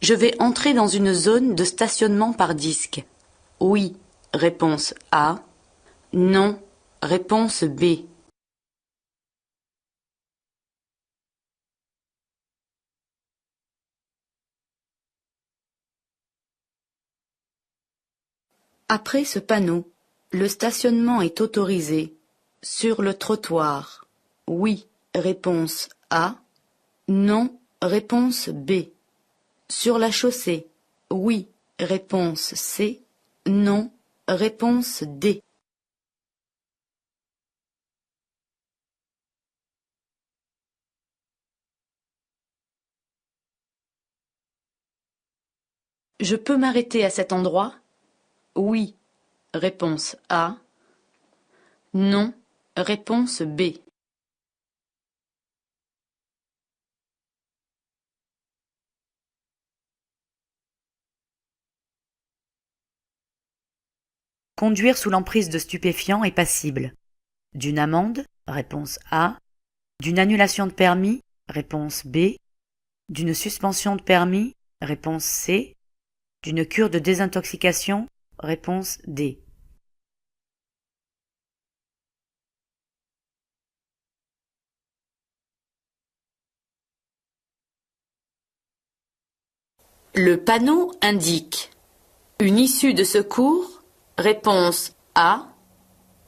Je vais entrer dans une zone de stationnement par disque. Oui, réponse A. Non, réponse B. Après ce panneau, le stationnement est autorisé. Sur le trottoir. Oui, réponse A. Non, réponse B. Sur la chaussée. Oui, réponse C. Non, réponse D. Je peux m'arrêter à cet endroit? Oui, réponse A. Non, réponse B. Conduire sous l'emprise de stupéfiants est passible d'une amende, réponse A, d'une annulation de permis, réponse B, d'une suspension de permis, réponse C, d'une cure de désintoxication, réponse D. Le panneau indique une issue de secours, réponse A,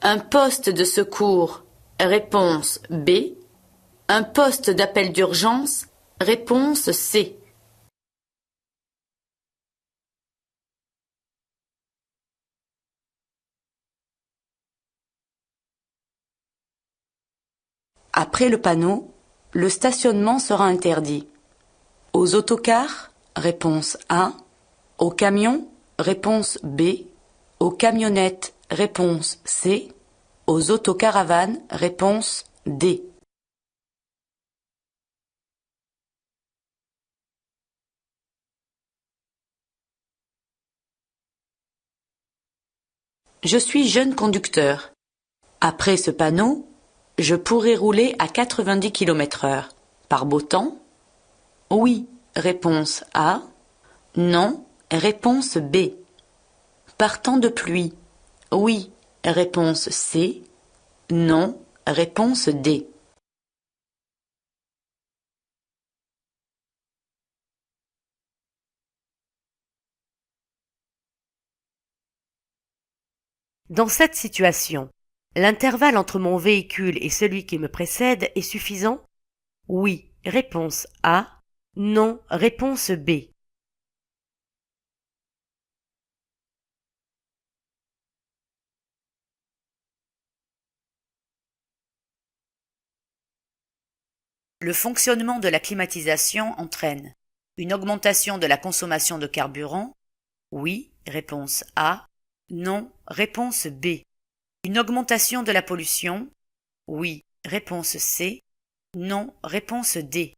un poste de secours, réponse B, un poste d'appel d'urgence, réponse C. Après le panneau, le stationnement sera interdit. Aux autocars, réponse A. Aux camions, réponse B. Aux camionnettes, réponse C. Aux autocaravanes, réponse D. Je suis jeune conducteur. Après ce panneau, je pourrai rouler à 90 km/h. Par beau temps? Oui, réponse A. Non, réponse B. Par temps de pluie? Oui, réponse C. Non, réponse D. Dans cette situation, l'intervalle entre mon véhicule et celui qui me précède est suffisant? Oui, réponse A. Non, réponse B. Le fonctionnement de la climatisation entraîne une augmentation de la consommation de carburant? Oui, réponse A. Non, réponse B. Une augmentation de la pollution? Oui, réponse C. Non, réponse D.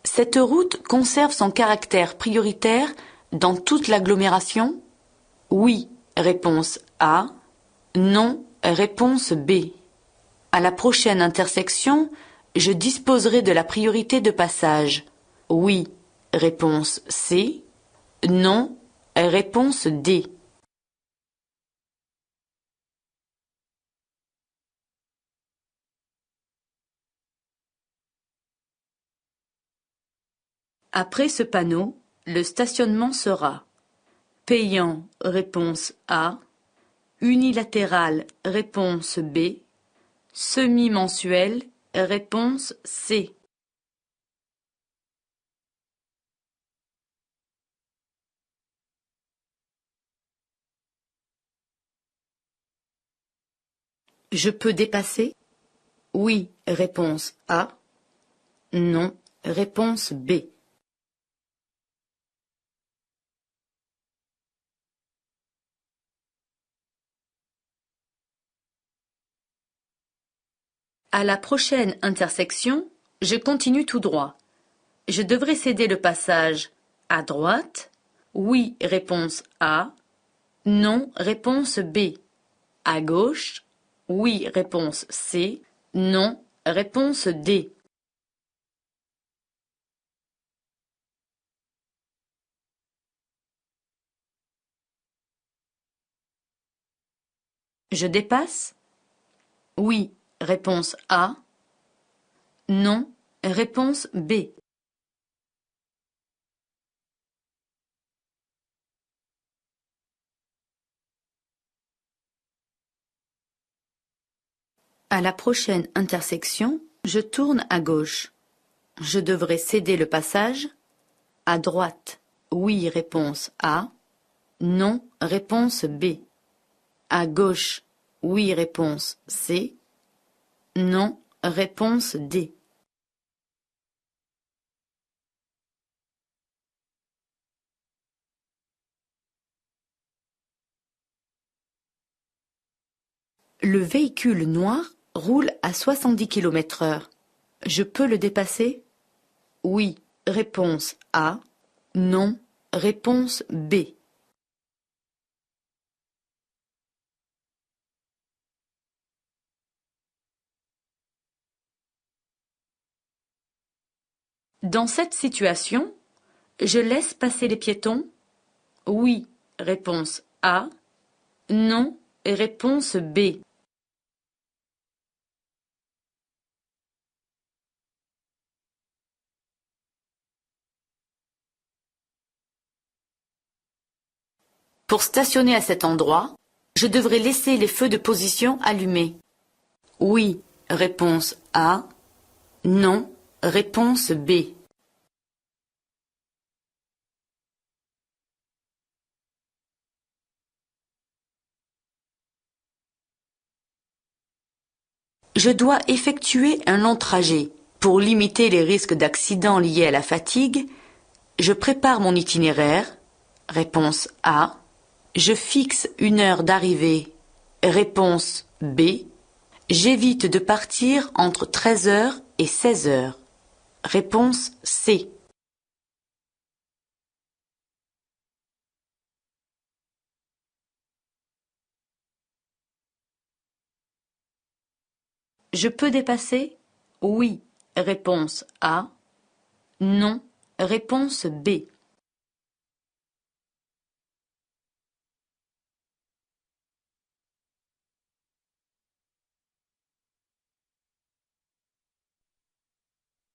Cette route conserve son caractère prioritaire dans toute l'agglomération? Oui, réponse A. Non, réponse B. À la prochaine intersection, je disposerai de la priorité de passage. Oui, réponse C. Non, réponse D. Après ce panneau, le stationnement sera payant, réponse A. Unilatéral, réponse B. Semi-mensuel, réponse C. Je peux dépasser? Oui, réponse A. Non, réponse B. À la prochaine intersection, je continue tout droit. Je devrais céder le passage à droite? Oui, réponse A. Non, réponse B. À gauche, oui, réponse C. Non, réponse D. Je dépasse? Oui, réponse A. Non, réponse B. À la prochaine intersection, je tourne à gauche. Je devrais céder le passage. À droite, oui, réponse A. Non, réponse B. À gauche, oui, réponse C. Non, réponse D. Le véhicule noir roule à 70 km/h. Je peux le dépasser? Oui, réponse A. Non, réponse B. Dans cette situation, je laisse passer les piétons? Oui, réponse A. Non, réponse B. Pour stationner à cet endroit, je devrais laisser les feux de position allumés. Oui, réponse A. Non, réponse B. Je dois effectuer un long trajet. Pour limiter les risques d'accidents liés à la fatigue, je prépare mon itinéraire. Réponse A. Je fixe une heure d'arrivée. Réponse B. J'évite de partir entre 13 heures et 16 heures. Réponse C. Je peux dépasser? Oui. Réponse A. Non. Réponse B.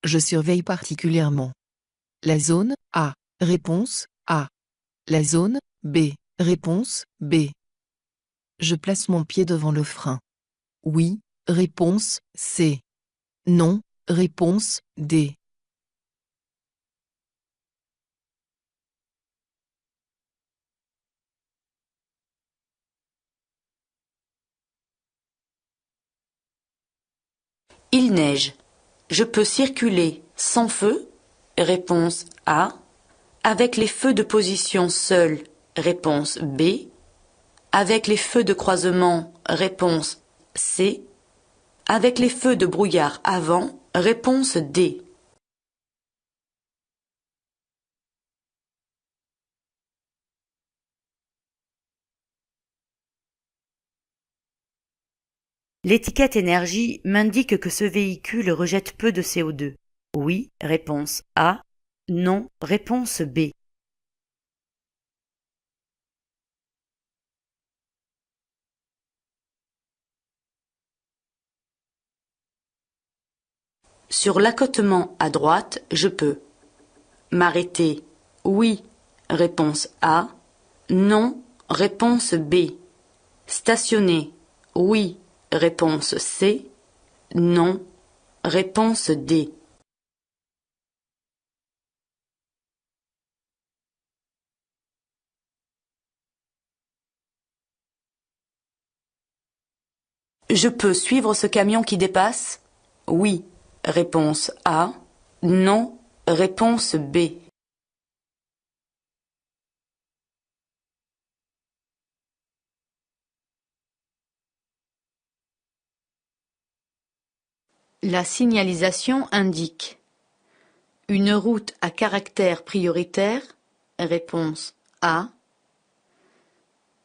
Je surveille particulièrement la zone A. Réponse A. La zone B. Réponse B. Je place mon pied devant le frein. Oui. Réponse C. Non. Réponse D. Il neige. Je peux circuler sans feu? Réponse A. Avec les feux de position seuls? Réponse B. Avec les feux de croisement? Réponse C. Avec les feux de brouillard avant? Réponse D. L'étiquette énergie m'indique que ce véhicule rejette peu de CO2. Oui, réponse A. Non, réponse B. Sur l'accotement à droite, je peux m'arrêter. Oui, réponse A. Non, réponse B. Stationner. Oui, réponse C. Non, réponse D. Je peux suivre ce camion qui dépasse? Oui, réponse A. Non, réponse B. La signalisation indique une route à caractère prioritaire? Réponse A.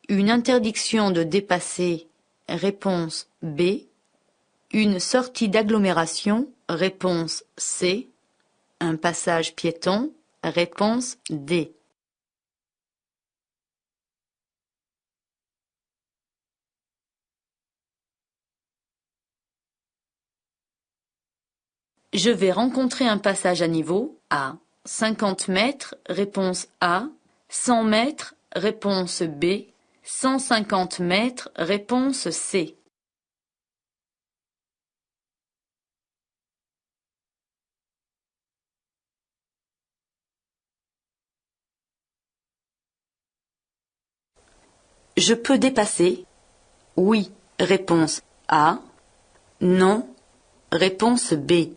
Une interdiction de dépasser? réponse B. Une sortie d'agglomération, réponse C. Un passage piéton, réponse D. Je vais rencontrer un passage à niveau A. 50 mètres, réponse A. 100 mètres, réponse B. 150 mètres, réponse C. Je peux dépasser? Oui, réponse A. Non, réponse B.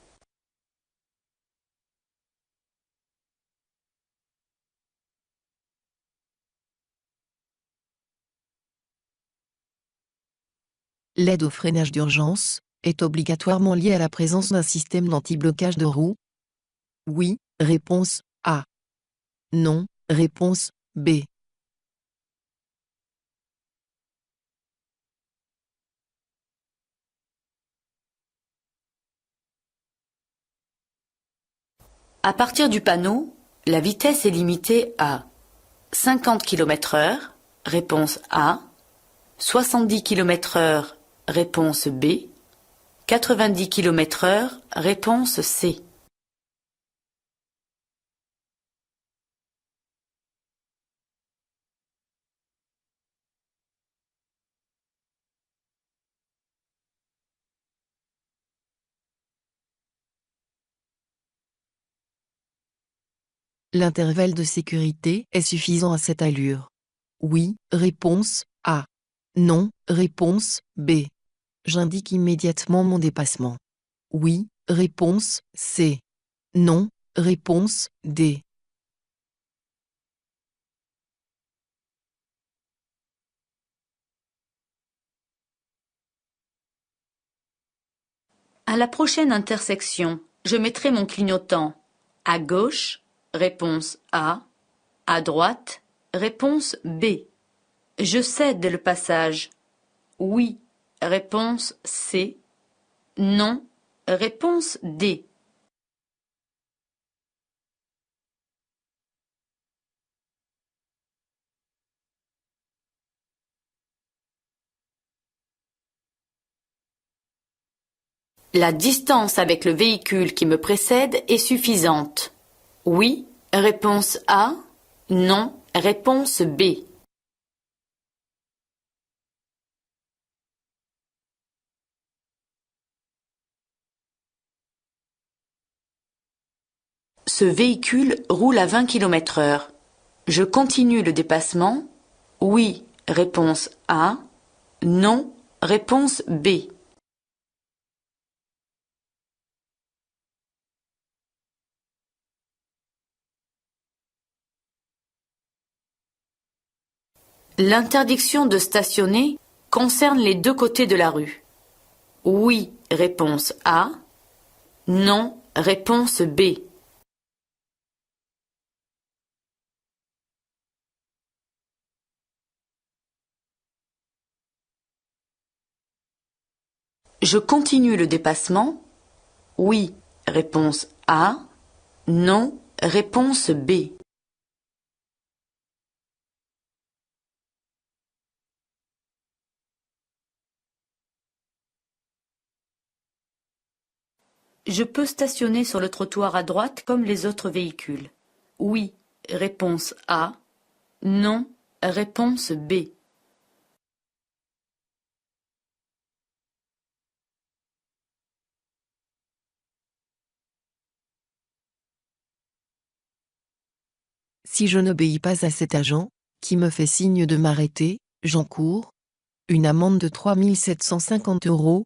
L'aide au freinage d'urgence est obligatoirement liée à la présence d'un système d'anti-blocage de roues? Oui, réponse A. Non, réponse B. À partir du panneau, la vitesse est limitée à 50 km/h, réponse A, 70 km/h, réponse B, 90 km/h, réponse C. L'intervalle de sécurité est suffisant à cette allure? Oui, réponse A. Non, réponse B. J'indique immédiatement mon dépassement. Oui, réponse C. Non, réponse D. À la prochaine intersection, je mettrai mon clignotant à gauche, réponse A, à droite, réponse B. Je cède le passage. Oui, réponse C. Non, réponse D. La distance avec le véhicule qui me précède est suffisante. Oui, réponse A. Non, réponse B. Ce véhicule roule à 20 km/h. Je continue le dépassement. Oui, réponse A. Non, réponse B. L'interdiction de stationner concerne les deux côtés de la rue. Oui, réponse A. Non, réponse B. Je continue le dépassement. Oui, réponse A. Non, réponse B. Je peux stationner sur le trottoir à droite comme les autres véhicules. Oui, réponse A. Non, réponse B. Si je n'obéis pas à cet agent, qui me fait signe de m'arrêter, j'encours une amende de 3 750 €.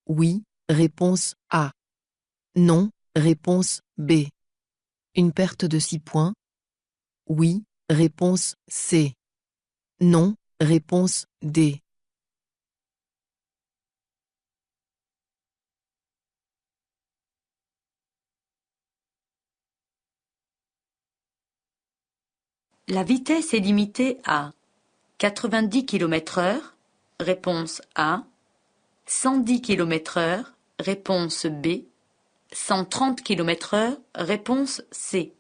Oui, réponse A. Non, réponse B. Une perte de 6 points. Oui, réponse C. Non, réponse D. La vitesse est limitée à 90 km/h, réponse A. 110 km/h, réponse B. 130 km/h, réponse C.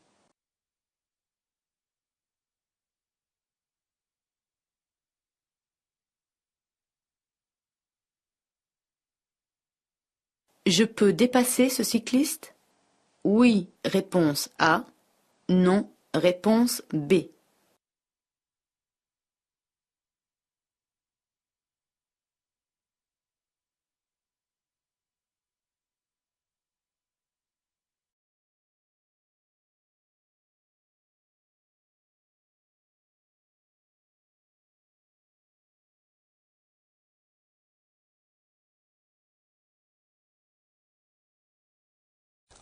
Je peux dépasser ce cycliste? Oui, réponse A. Non, réponse B.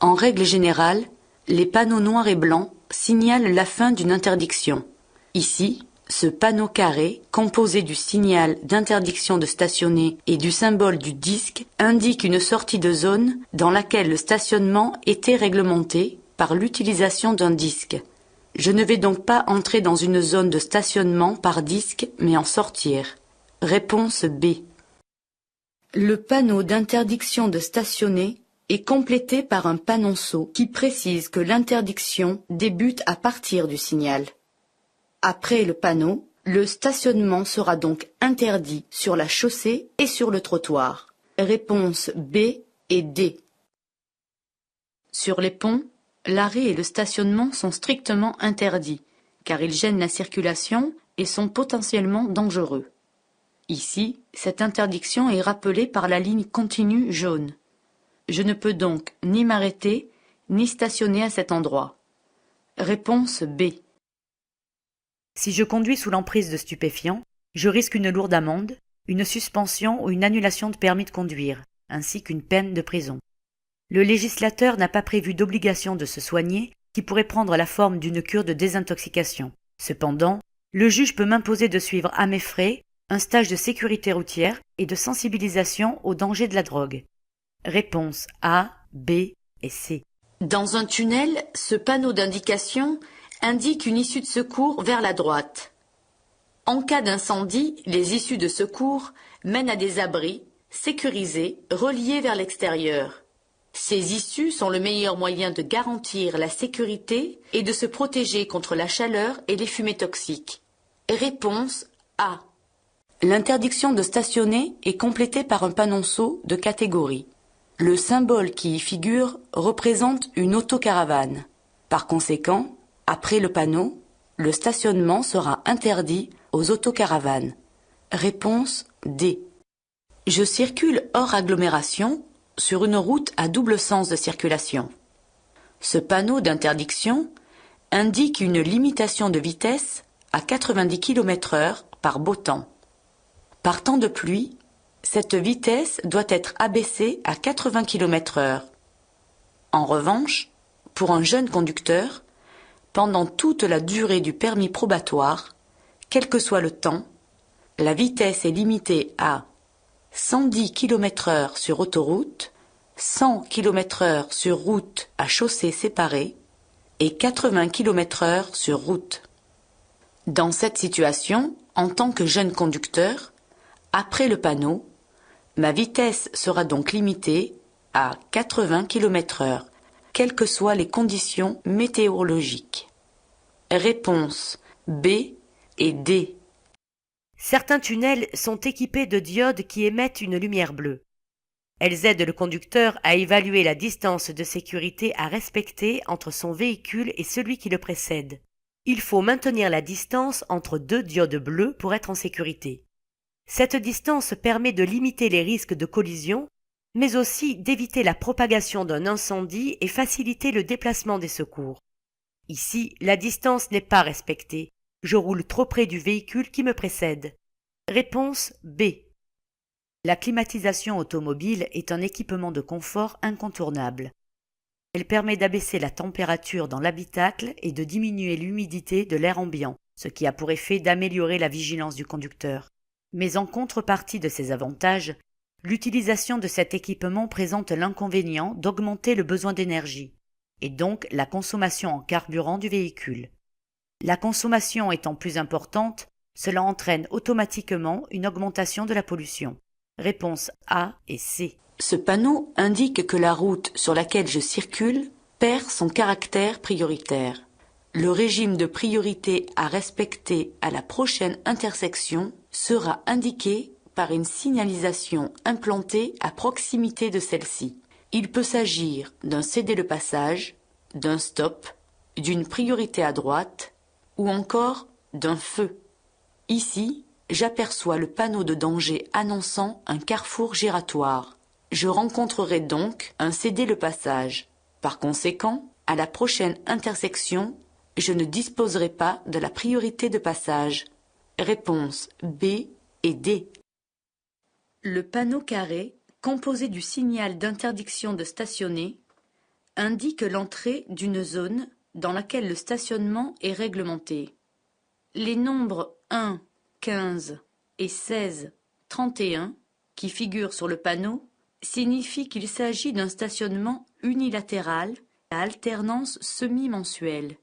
En règle générale, les panneaux noirs et blancs signalent la fin d'une interdiction. Ici, ce panneau carré, composé du signal d'interdiction de stationner et du symbole du disque, indique une sortie de zone dans laquelle le stationnement était réglementé par l'utilisation d'un disque. Je ne vais donc pas entrer dans une zone de stationnement par disque, mais en sortir. Réponse B. Le panneau d'interdiction de stationner est complété par un panonceau qui précise que l'interdiction débute à partir du signal. Après le panneau, le stationnement sera donc interdit sur la chaussée et sur le trottoir. Réponse B et D. Sur les ponts, l'arrêt et le stationnement sont strictement interdits, car ils gênent la circulation et sont potentiellement dangereux. Ici, cette interdiction est rappelée par la ligne continue jaune. Je ne peux donc ni m'arrêter, ni stationner à cet endroit. Réponse B. Si je conduis sous l'emprise de stupéfiants, je risque une lourde amende, une suspension ou une annulation de permis de conduire, ainsi qu'une peine de prison. Le législateur n'a pas prévu d'obligation de se soigner qui pourrait prendre la forme d'une cure de désintoxication. Cependant, le juge peut m'imposer de suivre à mes frais un stage de sécurité routière et de sensibilisation au danger de la drogue. Réponse A, B et C. Dans un tunnel, ce panneau d'indication indique une issue de secours vers la droite. En cas d'incendie, les issues de secours mènent à des abris sécurisés reliés vers l'extérieur. Ces issues sont le meilleur moyen de garantir la sécurité et de se protéger contre la chaleur et les fumées toxiques. Réponse A. L'interdiction de stationner est complétée par un panonceau de catégorie. Le symbole qui y figure représente une autocaravane. Par conséquent, après le panneau, le stationnement sera interdit aux autocaravanes. Réponse D. Je circule hors agglomération sur une route à double sens de circulation. Ce panneau d'interdiction indique une limitation de vitesse à 90 km/h par beau temps. Par temps de pluie, cette vitesse doit être abaissée à 80 km/h. En revanche, pour un jeune conducteur, pendant toute la durée du permis probatoire, quel que soit le temps, la vitesse est limitée à 110 km/h sur autoroute, 100 km/h sur route à chaussée séparée et 80 km/h sur route. Dans cette situation, en tant que jeune conducteur, après le panneau, ma vitesse sera donc limitée à 80 km/h, quelles que soient les conditions météorologiques. Réponse B et D. Certains tunnels sont équipés de diodes qui émettent une lumière bleue. Elles aident le conducteur à évaluer la distance de sécurité à respecter entre son véhicule et celui qui le précède. Il faut maintenir la distance entre deux diodes bleues pour être en sécurité. Cette distance permet de limiter les risques de collision, mais aussi d'éviter la propagation d'un incendie et faciliter le déplacement des secours. Ici, la distance n'est pas respectée. Je roule trop près du véhicule qui me précède. Réponse B. La climatisation automobile est un équipement de confort incontournable. Elle permet d'abaisser la température dans l'habitacle et de diminuer l'humidité de l'air ambiant, ce qui a pour effet d'améliorer la vigilance du conducteur. Mais en contrepartie de ces avantages, l'utilisation de cet équipement présente l'inconvénient d'augmenter le besoin d'énergie, et donc la consommation en carburant du véhicule. La consommation étant plus importante, Cela entraîne automatiquement une augmentation de la pollution. Réponse A et C. Ce panneau indique que la route sur laquelle je circule perd son caractère prioritaire. Le régime de priorité à respecter à la prochaine intersection sera indiqué par une signalisation implantée à proximité de celle-ci. Il peut s'agir d'un céder le passage, d'un stop, d'une priorité à droite ou encore d'un feu. Ici, j'aperçois le panneau de danger annonçant un carrefour giratoire. Je rencontrerai donc un céder le passage. Par conséquent, à la prochaine intersection, je ne disposerai pas de la priorité de passage. Réponse B et D. Le panneau carré, composé du signal d'interdiction de stationner, indique l'entrée d'une zone dans laquelle le stationnement est réglementé. Les nombres 1, 15 et 16, 31 qui figurent sur le panneau signifient qu'il s'agit d'un stationnement unilatéral à alternance semi-mensuelle.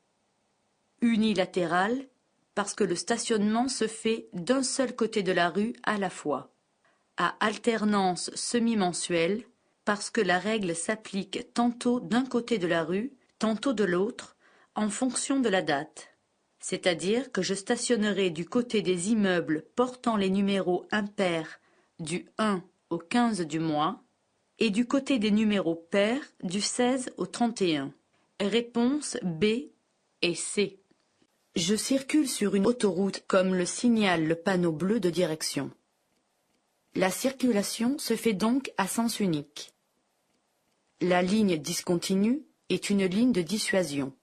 Unilatéral parce que le stationnement se fait d'un seul côté de la rue à la fois. À alternance semi-mensuelle parce que la règle s'applique tantôt d'un côté de la rue, tantôt de l'autre, en fonction de la date. C'est-à-dire que je stationnerai du côté des immeubles portant les numéros impairs du 1 au 15 du mois et du côté des numéros pairs du 16 au 31. Réponse B et C. Je circule sur une autoroute comme le signale le panneau bleu de direction. La circulation se fait donc à sens unique. La ligne discontinue est une ligne de dissuasion.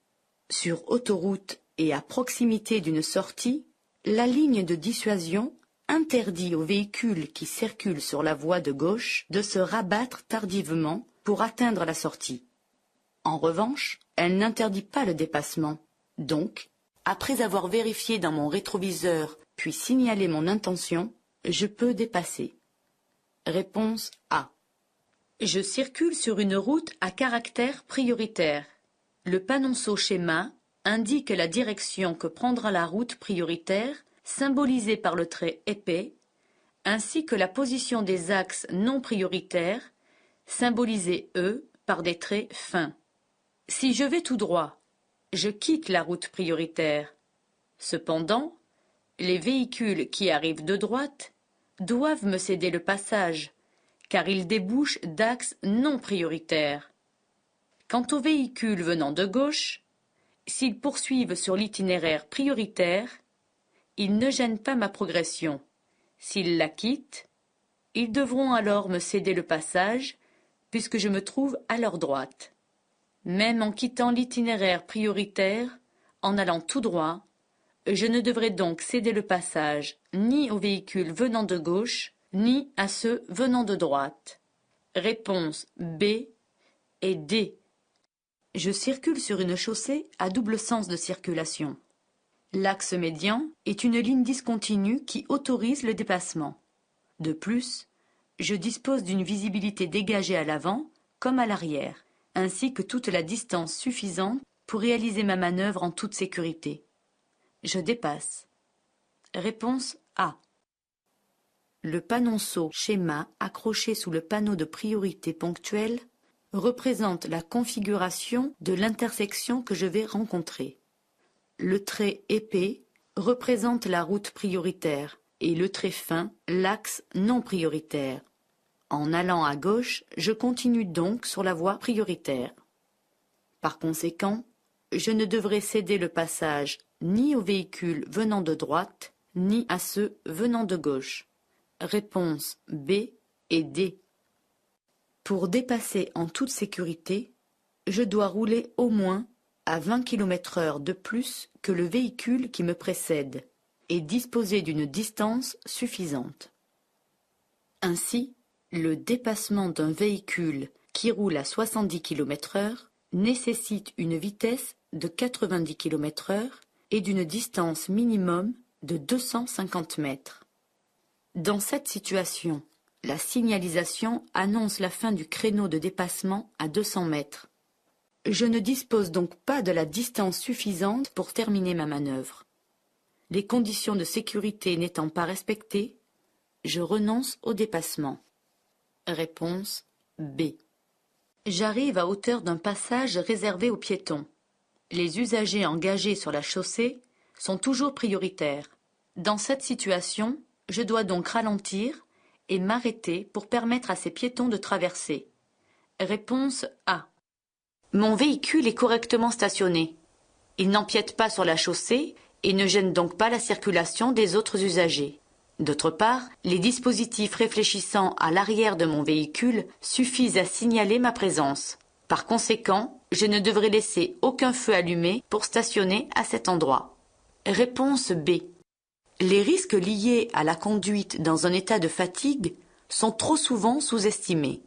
Sur autoroute et à proximité d'une sortie, la ligne de dissuasion interdit aux véhicules qui circulent sur la voie de gauche de se rabattre tardivement pour atteindre la sortie. En revanche, elle n'interdit pas le dépassement. Donc, après avoir vérifié dans mon rétroviseur puis signalé mon intention, je peux dépasser. Réponse A. Je circule sur une route à caractère prioritaire. Le panonceau schéma indique la direction que prendra la route prioritaire, symbolisée par le trait épais, ainsi que la position des axes non prioritaires, symbolisés eux par des traits fins. Si je vais tout droit, je quitte la route prioritaire. Cependant, les véhicules qui arrivent de droite doivent me céder le passage, car ils débouchent d'axes non prioritaires. Quant aux véhicules venant de gauche, s'ils poursuivent sur l'itinéraire prioritaire, ils ne gênent pas ma progression. S'ils la quittent, ils devront alors me céder le passage, puisque je me trouve à leur droite. Même en quittant l'itinéraire prioritaire, en allant tout droit, je ne devrai donc céder le passage ni aux véhicules venant de gauche, ni à ceux venant de droite. Réponse B et D. Je circule sur une chaussée à double sens de circulation. L'axe médian est une ligne discontinue qui autorise le dépassement. De plus, je dispose d'une visibilité dégagée à l'avant comme à l'arrière, ainsi que toute la distance suffisante pour réaliser ma manœuvre en toute sécurité. Je dépasse. Réponse A. Le panonceau schéma accroché sous le panneau de priorité ponctuelle représente la configuration de l'intersection que je vais rencontrer. Le trait épais représente la route prioritaire et le trait fin l'axe non prioritaire. En allant à gauche, je continue donc sur la voie prioritaire. Par conséquent, je ne devrai céder le passage ni aux véhicules venant de droite, ni à ceux venant de gauche. Réponse B et D. Pour dépasser en toute sécurité, je dois rouler au moins à 20 km/h de plus que le véhicule qui me précède et disposer d'une distance suffisante. Ainsi, le dépassement d'un véhicule qui roule à 70 km/h nécessite une vitesse de 90 km/h et d'une distance minimum de 250 mètres. Dans cette situation, la signalisation annonce la fin du créneau de dépassement à 200 mètres. Je ne dispose donc pas de la distance suffisante pour terminer ma manœuvre. Les conditions de sécurité n'étant pas respectées, je renonce au dépassement. Réponse B. J'arrive à hauteur d'un passage réservé aux piétons. Les usagers engagés sur la chaussée sont toujours prioritaires. Dans cette situation, je dois donc ralentir et m'arrêter pour permettre à ces piétons de traverser. Réponse A. Mon véhicule est correctement stationné. Il n'empiète pas sur la chaussée et ne gêne donc pas la circulation des autres usagers. D'autre part, les dispositifs réfléchissants à l'arrière de mon véhicule suffisent à signaler ma présence. Par conséquent, je ne devrais laisser aucun feu allumé pour stationner à cet endroit. Réponse B. Les risques liés à la conduite dans un état de fatigue sont trop souvent sous-estimés.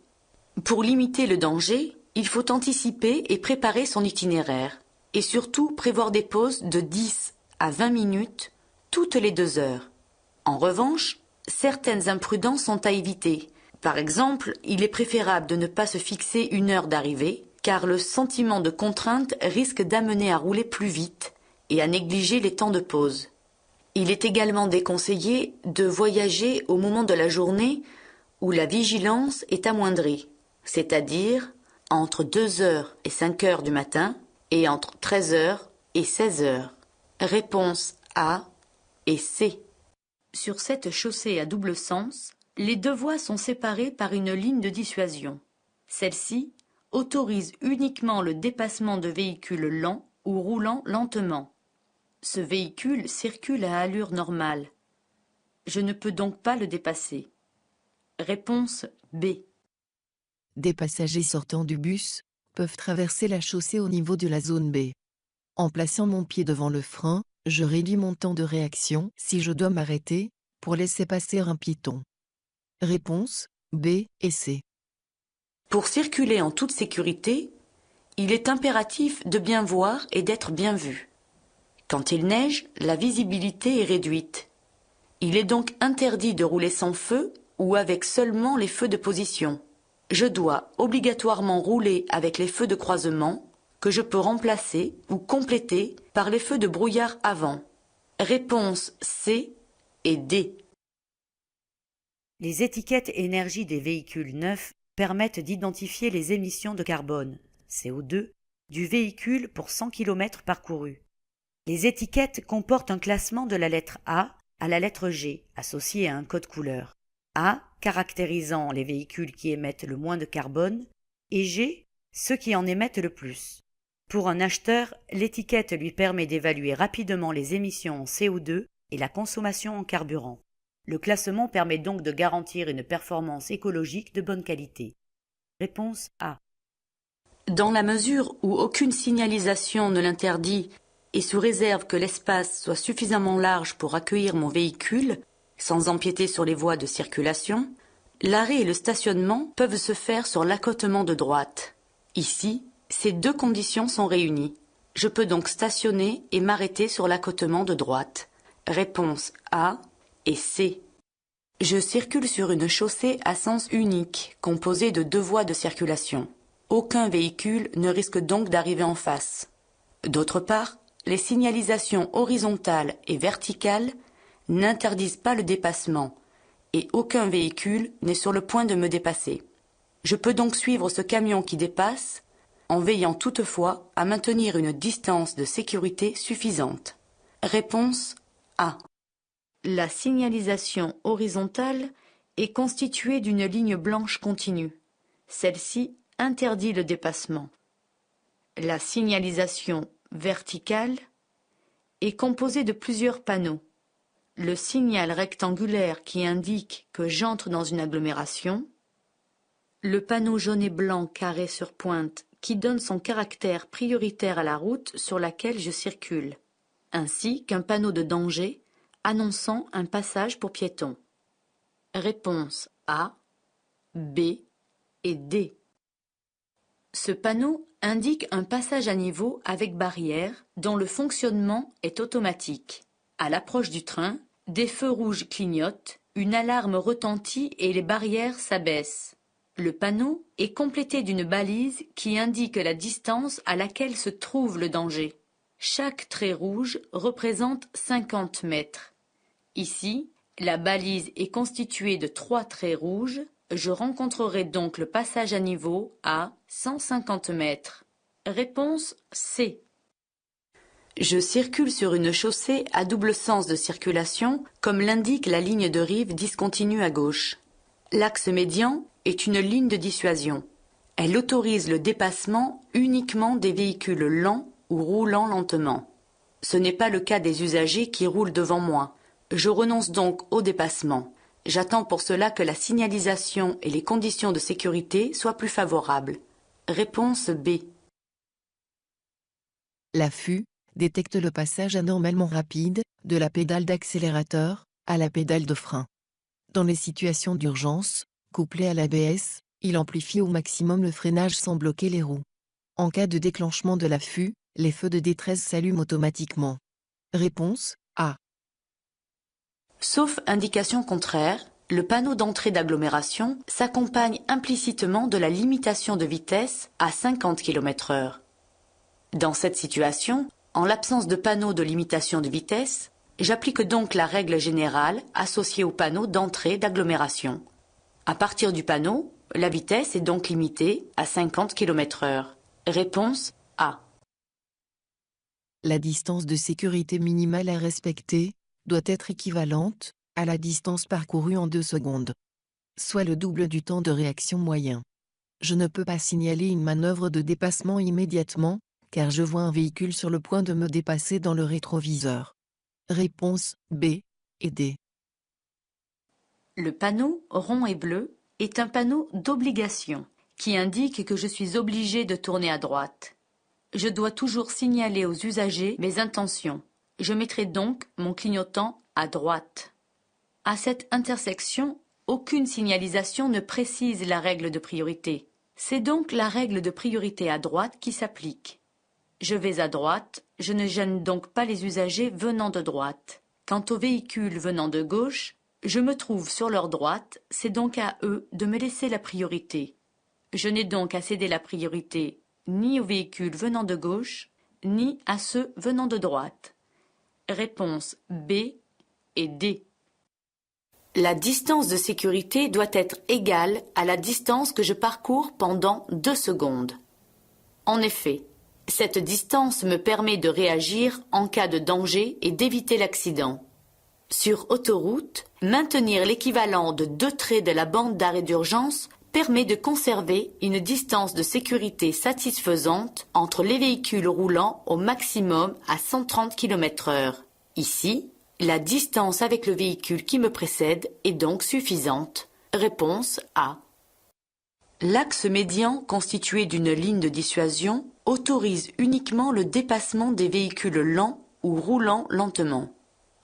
Pour limiter le danger, il faut anticiper et préparer son itinéraire, et surtout prévoir des pauses de 10 à 20 minutes toutes les 2 heures. En revanche, certaines imprudences sont à éviter. Par exemple, il est préférable de ne pas se fixer une heure d'arrivée, car le sentiment de contrainte risque d'amener à rouler plus vite et à négliger les temps de pause. Il est également déconseillé de voyager au moment de la journée où la vigilance est amoindrie, c'est-à-dire entre 2 heures et 5 heures du matin et entre 13 heures et 16 heures. Réponse A et C. Sur cette chaussée à double sens, les 2 voies sont séparées par une ligne de dissuasion. Celle-ci autorise uniquement le dépassement de véhicules lents ou roulant lentement. Ce véhicule circule à allure normale. Je ne peux donc pas le dépasser. Réponse B. Des passagers sortant du bus peuvent traverser la chaussée au niveau de la zone B. En plaçant mon pied devant le frein, je réduis mon temps de réaction si je dois m'arrêter pour laisser passer un piéton. Réponse B et C. Pour circuler en toute sécurité, il est impératif de bien voir et d'être bien vu. Quand il neige, la visibilité est réduite. Il est donc interdit de rouler sans feu ou avec seulement les feux de position. Je dois obligatoirement rouler avec les feux de croisement que je peux remplacer ou compléter par les feux de brouillard avant. Réponse C et D. Les étiquettes énergie des véhicules neufs permettent d'identifier les émissions de carbone, CO2, du véhicule pour 100 km parcourus. Les étiquettes comportent un classement de la lettre A à la lettre G, associé à un code couleur. A caractérisant les véhicules qui émettent le moins de carbone et G ceux qui en émettent le plus. Pour un acheteur, l'étiquette lui permet d'évaluer rapidement les émissions en CO2 et la consommation en carburant. Le classement permet donc de garantir une performance écologique de bonne qualité. Réponse A. Dans la mesure où aucune signalisation ne l'interdit et sous réserve que l'espace soit suffisamment large pour accueillir mon véhicule, sans empiéter sur les voies de circulation, l'arrêt et le stationnement peuvent se faire sur l'accotement de droite. Ici, ces 2 conditions sont réunies. Je peux donc stationner et m'arrêter sur l'accotement de droite. Réponse A et C. Je circule sur une chaussée à sens unique, composée de 2 voies de circulation. Aucun véhicule ne risque donc d'arriver en face. D'autre part, les signalisations horizontales et verticales n'interdisent pas le dépassement et aucun véhicule n'est sur le point de me dépasser. Je peux donc suivre ce camion qui dépasse en veillant toutefois à maintenir une distance de sécurité suffisante. Réponse A. La signalisation horizontale est constituée d'une ligne blanche continue. Celle-ci interdit le dépassement. La signalisation verticale est composée de plusieurs panneaux. Le signal rectangulaire qui indique que j'entre dans une agglomération, le panneau jaune et blanc carré sur pointe qui donne son caractère prioritaire à la route sur laquelle je circule, ainsi qu'un panneau de danger annonçant un passage pour piétons. Réponse A, B et D. Ce panneau indique un passage à niveau avec barrière dont le fonctionnement est automatique. À l'approche du train, des feux rouges clignotent, une alarme retentit et les barrières s'abaissent. Le panneau est complété d'une balise qui indique la distance à laquelle se trouve le danger. Chaque trait rouge représente 50 mètres. Ici, la balise est constituée de 3 traits rouges. Je rencontrerai donc le passage à niveau à 150 mètres. Réponse C. Je circule sur une chaussée à double sens de circulation, comme l'indique la ligne de rive discontinue à gauche. L'axe médian est une ligne de dissuasion. Elle autorise le dépassement uniquement des véhicules lents ou roulant lentement. Ce n'est pas le cas des usagers qui roulent devant moi. Je renonce donc au dépassement. J'attends pour cela que la signalisation et les conditions de sécurité soient plus favorables. Réponse B. L'affût détecte le passage anormalement rapide de la pédale d'accélérateur à la pédale de frein. Dans les situations d'urgence, couplé à l'ABS, il amplifie au maximum le freinage sans bloquer les roues. En cas de déclenchement de l'affût, les feux de détresse s'allument automatiquement. Réponse A. Sauf indication contraire, le panneau d'entrée d'agglomération s'accompagne implicitement de la limitation de vitesse à 50 km/h. Dans cette situation, en l'absence de panneau de limitation de vitesse, j'applique donc la règle générale associée au panneau d'entrée d'agglomération. À partir du panneau, la vitesse est donc limitée à 50 km/h. Réponse A. La distance de sécurité minimale à respecter doit être équivalente à la distance parcourue en 2 secondes, soit le double du temps de réaction moyen. Je ne peux pas signaler une manœuvre de dépassement immédiatement, car je vois un véhicule sur le point de me dépasser dans le rétroviseur. Réponse B et D. Le panneau rond et bleu est un panneau d'obligation qui indique que je suis obligé de tourner à droite. Je dois toujours signaler aux usagers mes intentions. Je mettrai donc mon clignotant à droite. À cette intersection, aucune signalisation ne précise la règle de priorité. C'est donc la règle de priorité à droite qui s'applique. Je vais à droite, je ne gêne donc pas les usagers venant de droite. Quant aux véhicules venant de gauche, je me trouve sur leur droite, c'est donc à eux de me laisser la priorité. Je n'ai donc à céder la priorité ni aux véhicules venant de gauche, ni à ceux venant de droite. Réponse B et D. La distance de sécurité doit être égale à la distance que je parcours pendant 2 secondes. En effet, cette distance me permet de réagir en cas de danger et d'éviter l'accident. Sur autoroute, maintenir l'équivalent de 2 traits de la bande d'arrêt d'urgence permet de conserver une distance de sécurité satisfaisante entre les véhicules roulant au maximum à 130 km/h. Ici, la distance avec le véhicule qui me précède est donc suffisante. Réponse A. L'axe médian constitué d'une ligne de dissuasion autorise uniquement le dépassement des véhicules lents ou roulant lentement.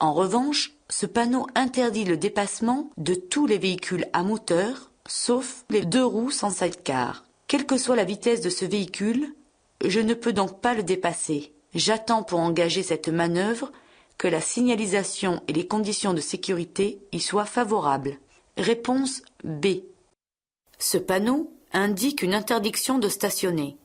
En revanche, ce panneau interdit le dépassement de tous les véhicules à moteur, sauf les 2 roues sans sidecar. Quelle que soit la vitesse de ce véhicule, je ne peux donc pas le dépasser. J'attends pour engager cette manœuvre que la signalisation et les conditions de sécurité y soient favorables. Réponse B. Ce panneau indique une interdiction de stationner.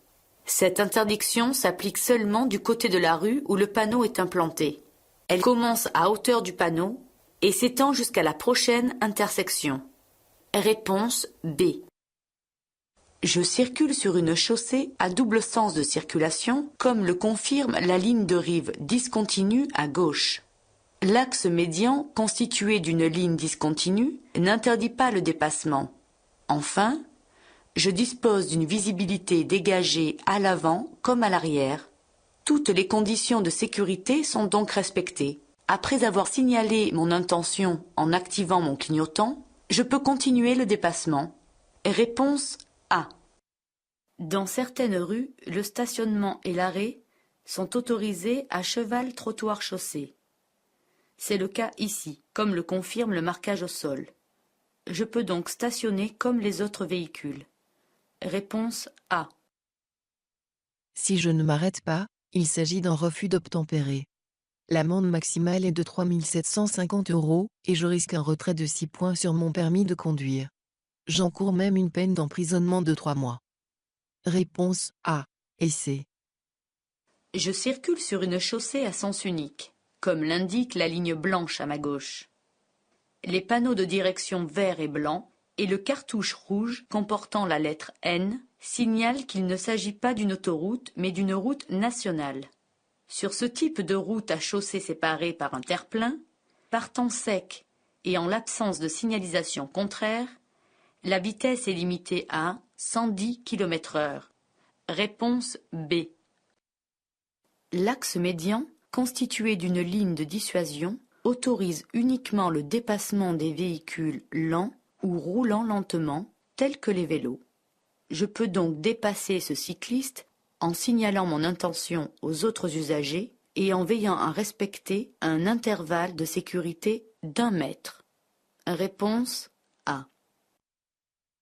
Cette interdiction s'applique seulement du côté de la rue où le panneau est implanté. Elle commence à hauteur du panneau et s'étend jusqu'à la prochaine intersection. Réponse B. Je circule sur une chaussée à double sens de circulation, comme le confirme la ligne de rive discontinue à gauche. L'axe médian, constitué d'une ligne discontinue, n'interdit pas le dépassement. Enfin, je dispose d'une visibilité dégagée à l'avant comme à l'arrière. Toutes les conditions de sécurité sont donc respectées. Après avoir signalé mon intention en activant mon clignotant, je peux continuer le dépassement. Réponse A. Dans certaines rues, le stationnement et l'arrêt sont autorisés à cheval trottoir-chaussée. C'est le cas ici, comme le confirme le marquage au sol. Je peux donc stationner comme les autres véhicules. Réponse A. Si je ne m'arrête pas, il s'agit d'un refus d'obtempérer. L'amende maximale est de 3 750 € et je risque un retrait de 6 points sur mon permis de conduire. J'encours même une peine d'emprisonnement de 3 mois. Réponse A et C. Je circule sur une chaussée à sens unique, comme l'indique la ligne blanche à ma gauche. Les panneaux de direction vert et blanc et le cartouche rouge comportant la lettre N signalent qu'il ne s'agit pas d'une autoroute mais d'une route nationale. Sur ce type de route à chaussée séparée par un terre-plein, par temps sec et en l'absence de signalisation contraire, la vitesse est limitée à 110 km/h. Réponse B. L'axe médian, constitué d'une ligne de dissuasion, autorise uniquement le dépassement des véhicules lents ou roulant lentement, tels que les vélos. Je peux donc dépasser ce cycliste en signalant mon intention aux autres usagers et en veillant à respecter un intervalle de sécurité d'1 mètre. Réponse